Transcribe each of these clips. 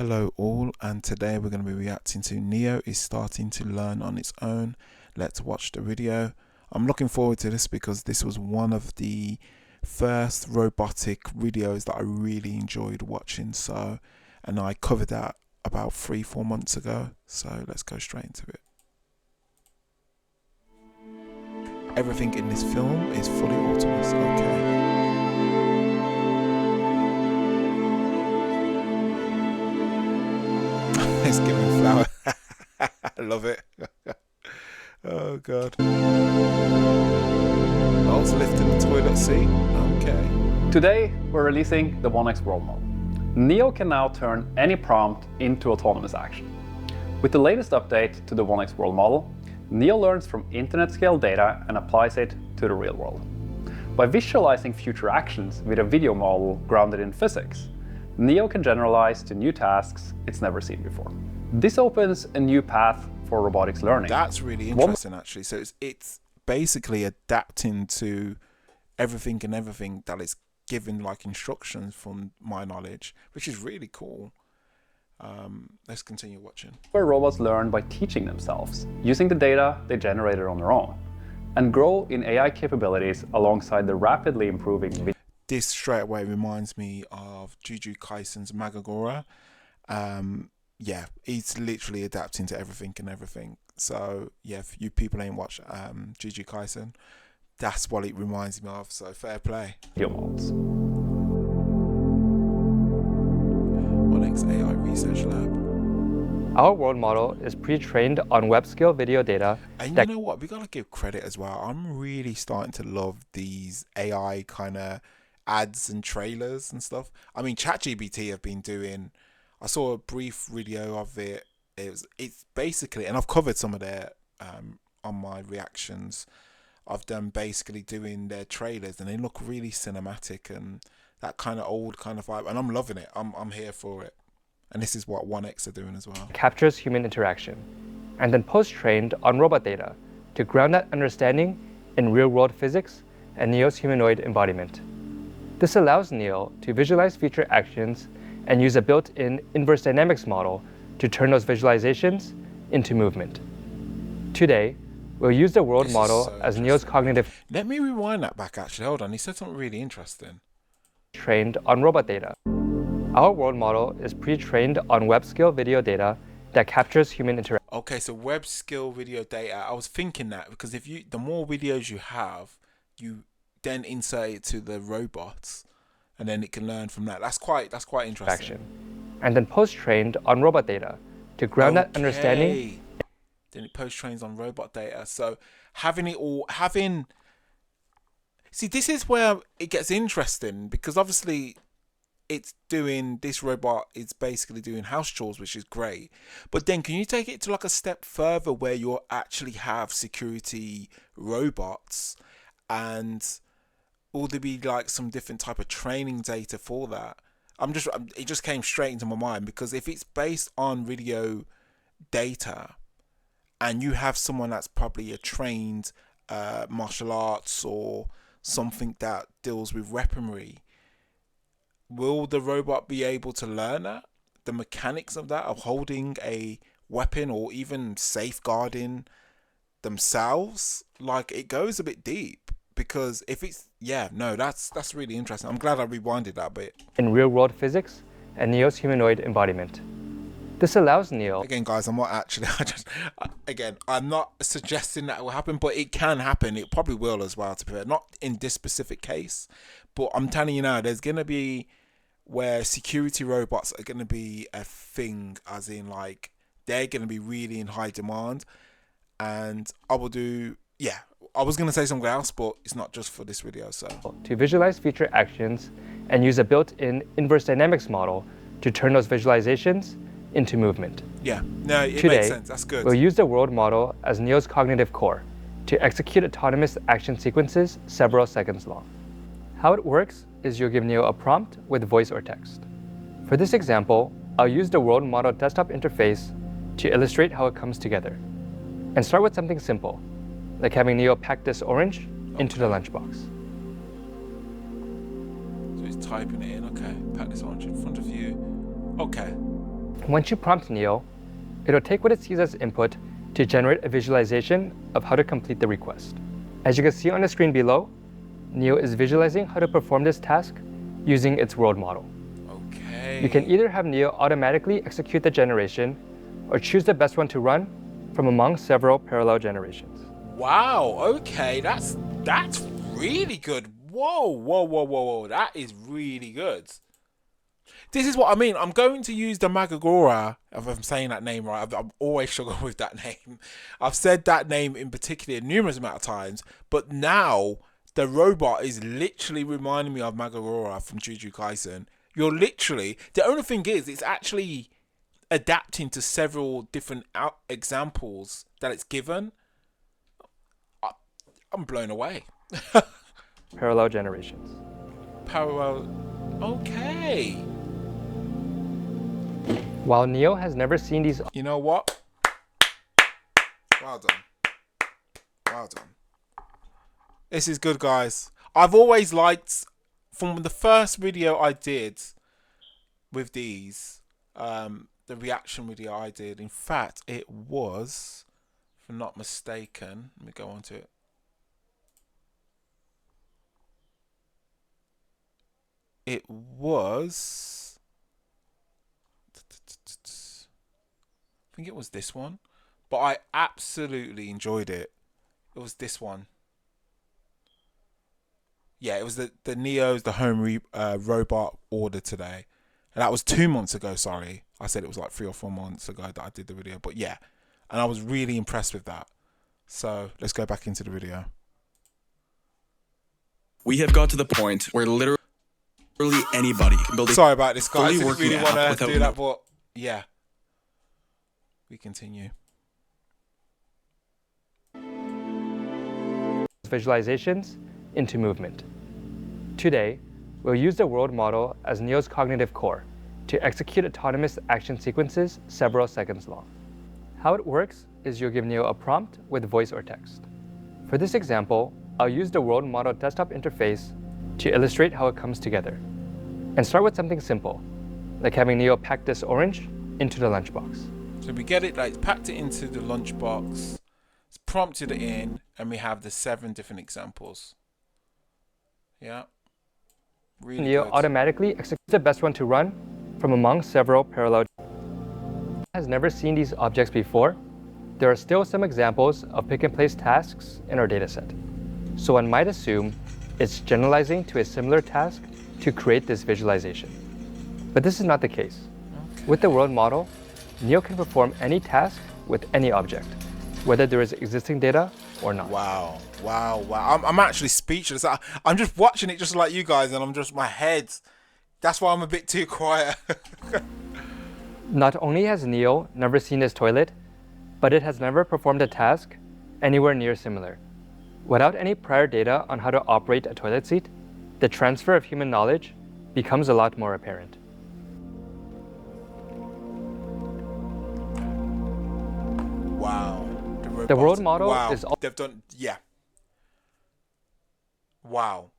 Hello all, and today we're going to be reacting to Neo is starting to learn on its own. Let's watch the video. I'm looking forward to this because this was one of the first robotic videos that I really enjoyed watching, and I covered that about 3-4 months ago, so let's go straight into it. Everything in this film is fully autonomous. Okay. It's giving flower. I love it. Oh god. Oh, it's lifting the toilet seat. Okay. Today we're releasing the 1X World Model. Neo can now turn any prompt into autonomous action. With the latest update to the 1X World Model, Neo learns from internet-scale data and applies it to the real world. By visualizing future actions with a video model grounded in physics, Neo can generalize to new tasks it's never seen before. This opens a new path for robotics learning. That's really interesting, actually. So it's basically adapting to everything that is given like instructions from my knowledge, which is really cool. Let's continue watching. Where robots learn by teaching themselves, using the data they generated on their own, and grow in AI capabilities alongside the rapidly improving video. This straight away reminds me of Jujutsu Kaisen's Magagora. Yeah, he's literally adapting to everything. So yeah, if you people ain't watched Jujutsu Kaisen, that's what it reminds me of. So fair play. Video models. 1X AI Research Lab. Our world model is pre-trained on web-scale video data. And you know what? We gotta give credit as well. I'm really starting to love these AI kind of ads and trailers and stuff. I mean, ChatGPT have been doing. I saw a brief video of it. It's basically, and I've covered some of their on my reactions of them basically doing their trailers, and they look really cinematic and that kind of old kind of vibe, and I'm loving it. I'm here for it. And this is what 1X are doing as well. Captures human interaction, and then post-trained on robot data to ground that understanding in real-world physics and Neo's humanoid embodiment. This allows Neo to visualize future actions and use a built-in inverse dynamics model to turn those visualizations into movement. Today, we'll use the world model as Neo's cognitive. Let me rewind that back, actually. Hold on, he said something really interesting. Trained on robot data. Our world model is pre-trained on web-scale video data that captures human interaction. Okay, so web-scale video data. I was thinking that because the more videos you have, you then insert it to the robots, and then it can learn from that. That's quite interesting. And then post-trained on robot data to ground that understanding. Then it post-trains on robot data. So see, this is where it gets interesting, because obviously this robot is basically doing house chores, which is great. But then can you take it to like a step further where you actually have security robots, and will there be like some different type of training data for that? It just came straight into my mind, because if it's based on video data and you have someone that's probably a trained martial arts or something that deals with weaponry, will the robot be able to learn that? The mechanics of that, of holding a weapon or even safeguarding themselves? Like, it goes a bit deep, because if it's, that's really interesting. I'm glad I rewinded that bit. In real-world physics and Neo's humanoid embodiment. This allows Neo. Again, guys, I'm not suggesting that will happen, but it can happen. It probably will as well, to be fair. Not in this specific case, but I'm telling you now, there's going to be where security robots are going to be a thing, as in like they're going to be really in high demand. And I was going to say something else, but it's not just for this video. So to visualize future actions and use a built-in inverse dynamics model to turn those visualizations into movement. Yeah, no, it Today, makes sense. That's good. We'll use the world model as Neo's cognitive core to execute autonomous action sequences several seconds long. How it works is you'll give Neo a prompt with voice or text. For this example, I'll use the world model desktop interface to illustrate how it comes together. And start with something simple, like having Neo pack this orange into the lunchbox. So he's typing it in. Okay, pack this orange in front of you. Okay. Once you prompt Neo, it'll take what it sees as input to generate a visualization of how to complete the request. As you can see on the screen below, Neo is visualizing how to perform this task using its world model. Okay. You can either have Neo automatically execute the generation or choose the best one to run from among several parallel generations. Wow, okay, that's really good. Whoa, that is really good. This is what I mean. I'm going to use the Magagora, if I'm saying that name right. I'm always struggling with that name. I've said that name in particular numerous amount of times, but now the robot is literally reminding me of Magagora from Jujutsu Kaisen. You're literally, the only thing is, it's actually adapting to several different examples that it's given. I'm blown away. Parallel generations. Okay. While Neo has never seen these. You know what? Well done. Well done. This is good, guys. I've always liked, from the first video I did with these, the reaction video I did. In fact, it was, if I'm not mistaken, let me go on to it. It was, I think it was this one, but I absolutely enjoyed it. It was this one. Yeah, it was the Neo's the home robot order today, and that was 2 months ago. Sorry, I said it was like 3 or 4 months ago that I did the video, but yeah, and I was really impressed with that. So let's go back into the video. We have got to the point where literally anybody can build a Sorry about this, guys. I fully didn't working really app want to without do that, but yeah, we continue. Visualizations into movement. Today, we'll use the world model as Neo's cognitive core to execute autonomous action sequences several seconds long. How it works is you'll give Neo a prompt with voice or text. For this example, I'll use the world model desktop interface to illustrate how it comes together. And start with something simple, like having Neo pack this orange into the lunchbox. So we get it, like packed it into the lunchbox, it's prompted it in, and we have the 7 different examples. Yeah. Really Neo good. automatically executes the best one to run from among several parallel. Has never seen these objects before, there are still some examples of pick-and-place tasks in our dataset. So one might assume it's generalizing to a similar task to create this visualization. But this is not the case. Okay. With the world model, Neo can perform any task with any object, whether there is existing data or not. Wow. I'm actually speechless. I'm just watching it just like you guys, and I'm just, my head, that's why I'm a bit too quiet. Not only has Neo never seen this toilet, but it has never performed a task anywhere near similar. Without any prior data on how to operate a toilet seat, the transfer of human knowledge becomes a lot more apparent. Wow. The world model is... They've done, yeah. Wow.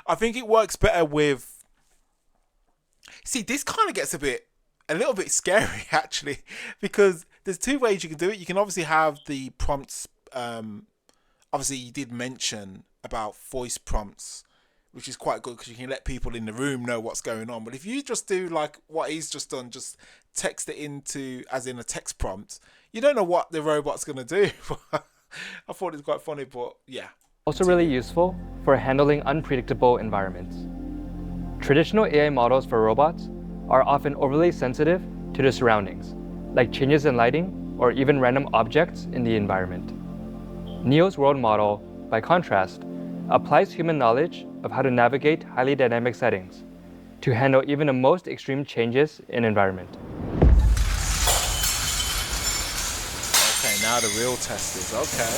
I think it works better with... See, this kind of gets a little bit scary, actually, because there's 2 ways you can do it. You can obviously have the prompts. Obviously, you did mention about voice prompts, which is quite good because you can let people in the room know what's going on. But if you just do like what he's just done, just text it into, as in a text prompt, you don't know what the robot's going to do. I thought it was quite funny, but yeah. Also really useful for handling unpredictable environments. Traditional AI models for robots are often overly sensitive to their surroundings, like changes in lighting or even random objects in the environment. Neo's world model, by contrast, applies human knowledge of how to navigate highly dynamic settings to handle even the most extreme changes in environment. Okay, now the real test is, okay.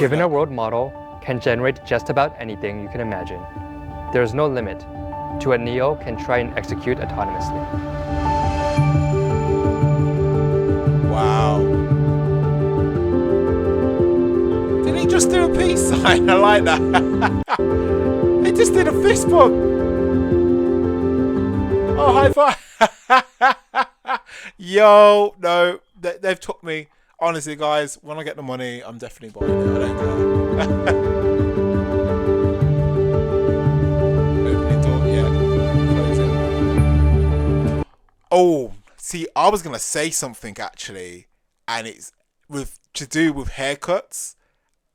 Given a world model can generate just about anything you can imagine, there is no limit to what Neo can try and execute autonomously. Wow. Did he just do a peace sign? I like that. He just did a fist bump. high five. Yo, no, they've took me. Honestly, guys, when I get the money, I'm definitely buying it. I don't care. Opening door, yeah. Close it. Oh, see, I was gonna say something actually, and it's to do with haircuts.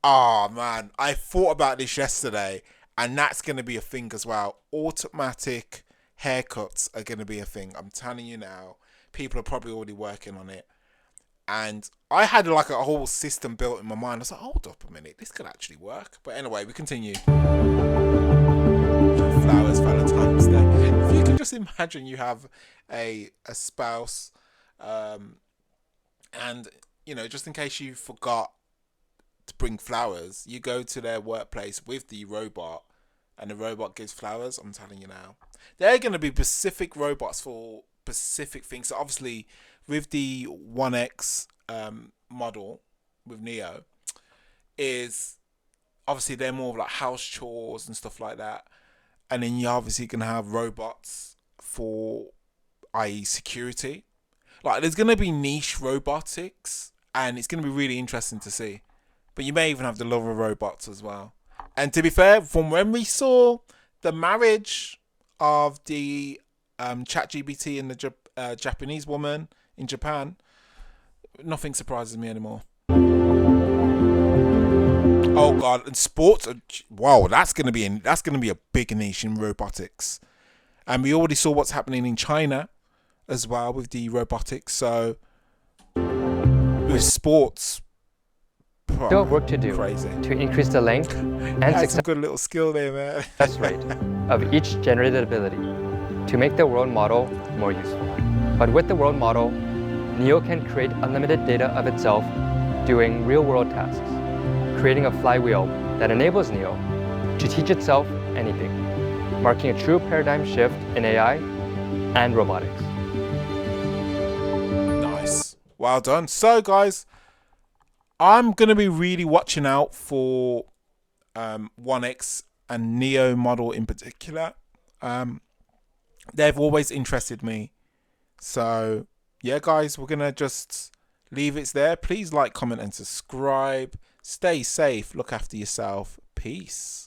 Oh man, I thought about this yesterday, and that's gonna be a thing as well. Automatic haircuts are gonna be a thing. I'm telling you now. People are probably already working on it. And I had like a whole system built in my mind. I was like, hold up a minute, this could actually work. But anyway, we continue. Flowers, Valentine's Day. If you can just imagine you have a spouse, and you know, just in case you forgot to bring flowers, you go to their workplace with the robot, and the robot gives flowers. I'm telling you now, there are going to be specific robots for specific things. So obviously, with the 1X model with Neo, is obviously they're more of like house chores and stuff like that, and then you obviously can have robots for, i.e., security. Like there's going to be niche robotics, and it's going to be really interesting to see. But you may even have the lover robots as well. And to be fair, from when we saw the marriage of the ChatGPT and the Japanese woman in Japan, nothing surprises me anymore. Oh god, and sports, wow, that's gonna be a big niche in robotics. And we already saw what's happening in China as well with the robotics. So with sports, Still have work to do crazy. to increase the length and That's a good little skill there, man. success rate of each generated ability to make the world model more useful. But with the world model, Neo can create unlimited data of itself doing real-world tasks, creating a flywheel that enables Neo to teach itself anything, marking a true paradigm shift in AI and robotics. Nice. Well done. So, guys, I'm going to be really watching out for 1X and Neo model in particular. They've always interested me. So, yeah, guys, we're going to just leave it there. Please like, comment, and subscribe. Stay safe. Look after yourself. Peace.